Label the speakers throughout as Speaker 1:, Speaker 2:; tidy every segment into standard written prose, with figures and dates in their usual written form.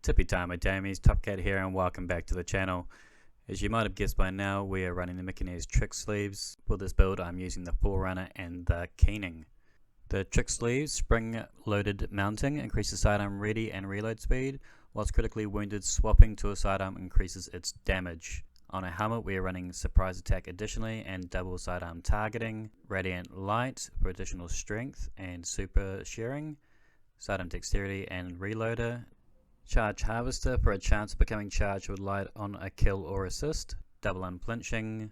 Speaker 1: Tippy time, my damies, Top Cat here, and welcome back to the channel. As you might have guessed by now, we are running the Mechaneer's Tricksleeves. For this build, I'm using the Forerunner and the Keening. The Tricksleeves spring-loaded mounting increases sidearm ready and reload speed, whilst critically wounded swapping to a sidearm increases its damage. On a helmet, we are running Surprise Attack additionally and double sidearm targeting, Radiant Light for additional strength and super sharing, sidearm dexterity and reloader, Charge Harvester for a chance of becoming charged with light on a kill or assist, double unflinching,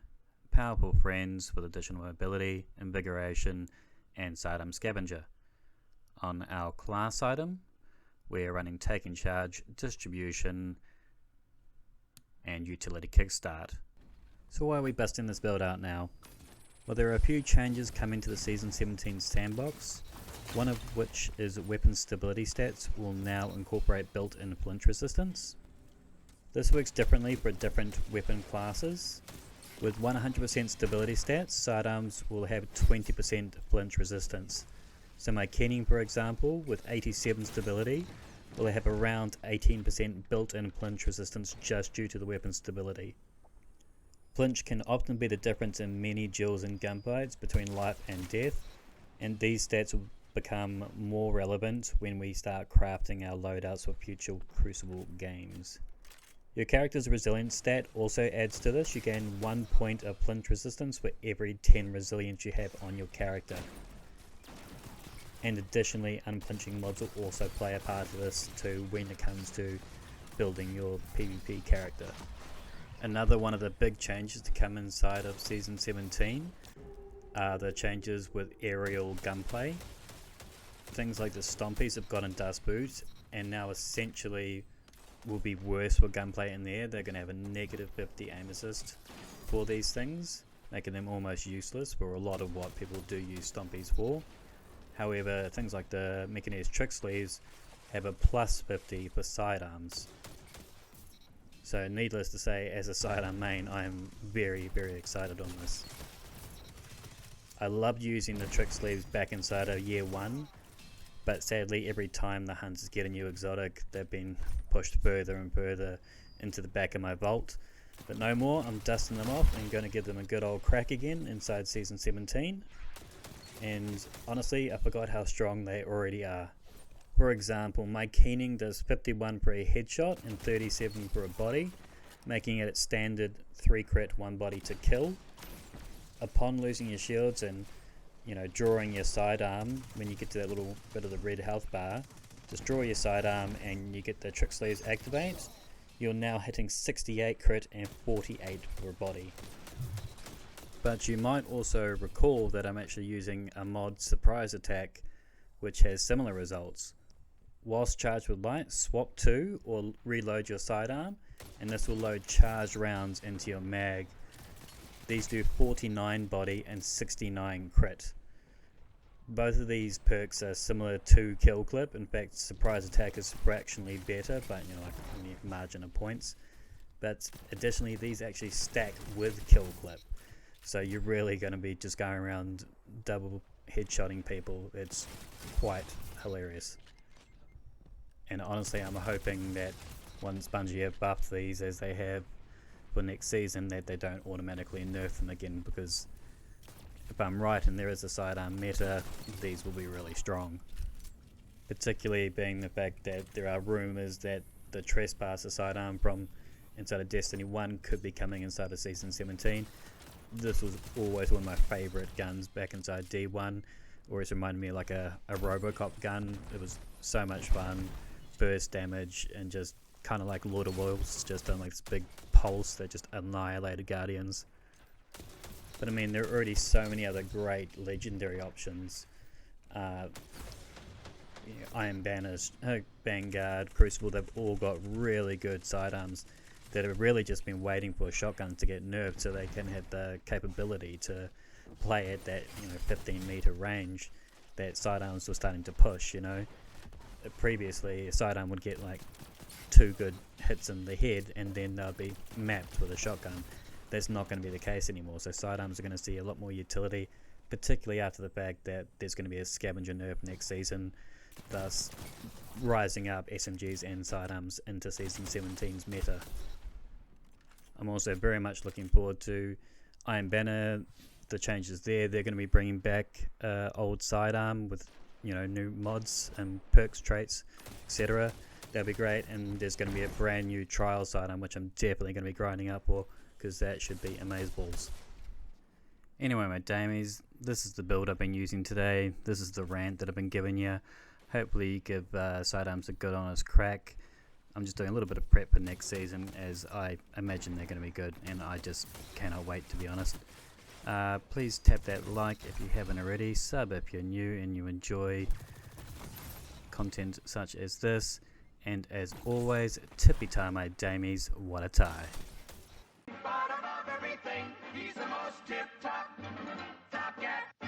Speaker 1: Powerful Friends with additional mobility, invigoration, and sidearm scavenger. On our class item, we are running Taking Charge, Distribution, and Utility Kickstart. So why are we busting this build out now? Well, there are a few changes coming to the Season 17 sandbox, one of which is weapon stability stats will now incorporate built-in flinch resistance. This works differently for different weapon classes. With 100% stability stats, sidearms will have 20% flinch resistance. So my Keening, for example, with 87 stability, will have around 18% built-in flinch resistance just due to the weapon stability. Flinch can often be the difference in many duels and gunfights between life and death, and these stats will become more relevant when we start crafting our loadouts for future Crucible games. Your character's resilience stat also adds to this. You gain 1 point of flinch resistance for every 10 resilience you have on your character. And additionally, unflinching mods will also play a part of this too when it comes to building your PvP character. Another one of the big changes to come inside of Season 17 are the changes with aerial gunplay. Things like the Stompies have gotten Dust Boots and now essentially will be worse for gunplay in there. They're going to have a negative 50 aim assist for these things, making them almost useless for a lot of what people do use Stompies for. However, things like the Mechaneer's Tricksleeves have a plus 50 for sidearms. So needless to say, as a sidearm main, I am very excited on this. I loved using the Tricksleeves back inside of year 1. But sadly, every time the hunters get a new exotic, they've been pushed further and further into the back of my vault. But no more, I'm dusting them off and going to give them a good old crack again inside Season 17. And honestly, I forgot how strong they already are. For example, my Keening does 51 for a headshot and 37 for a body, making it its standard 3 crit 1 body to kill. Upon losing your shields and drawing your sidearm, when you get to that little bit of the red health bar, just draw your sidearm and you get the Tricksleeves activate. You're now hitting 68 crit and 48 for a body. But you might also recall that I'm actually using a mod Surprise Attack, which has similar results. Whilst charged with light, swap to or reload your sidearm, and this will load charged rounds into your mag. These do 49 body and 69 crit. Both of these perks are similar to kill clip. In fact, Surprise Attack is fractionally better, but like only a margin of points. But additionally, these actually stack with kill clip, so you're really going to be just going around double headshotting people. It's quite hilarious. And honestly, I'm hoping that once Bungie have buffed these as they have for next season, that they don't automatically nerf them again, because if I'm right and there is a sidearm meta, these will be really strong. Particularly being the fact that there are rumours that the Trespasser sidearm from inside of Destiny 1 could be coming inside of Season 17. This was always one of my favourite guns back inside D1. Always reminded me of like a Robocop gun. It was so much fun. Burst damage and just kind of like Lord of Wolves, just done like this big pulse that just annihilated Guardians. But I mean, there are already so many other great legendary options. Iron Banners, Vanguard, Crucible, they've all got really good sidearms that have really just been waiting for shotguns to get nerfed so they can have the capability to play at that 15 meter range that sidearms were starting to push. Previously a sidearm would get like 2 good hits in the head and then they'll be mapped with a shotgun. That's not going to be the case anymore, so sidearms are going to see a lot more utility, particularly after the fact that there's going to be a scavenger nerf next season thus rising up SMGs and sidearms into Season 17's meta. I'm also very much looking forward to Iron Banner, the changes there. They're going to be bringing back old sidearm with new mods and perks, traits, etc. That'll be great. And there's going to be a brand new trial sidearm, which I'm definitely going to be grinding up for, because that should be amazeballs. Anyway, my damies, this is the build I've been using today. This is the rant that I've been giving you. Hopefully you give sidearms a good honest crack. I'm just doing a little bit of prep for next season, as I imagine they're going to be good, and I just cannot wait, to be honest. Please tap that like if you haven't already, sub if you're new and you enjoy content such as this, and as always, tippy tie my damies, what a tie. Bottom of everything, he's the most tip top cat.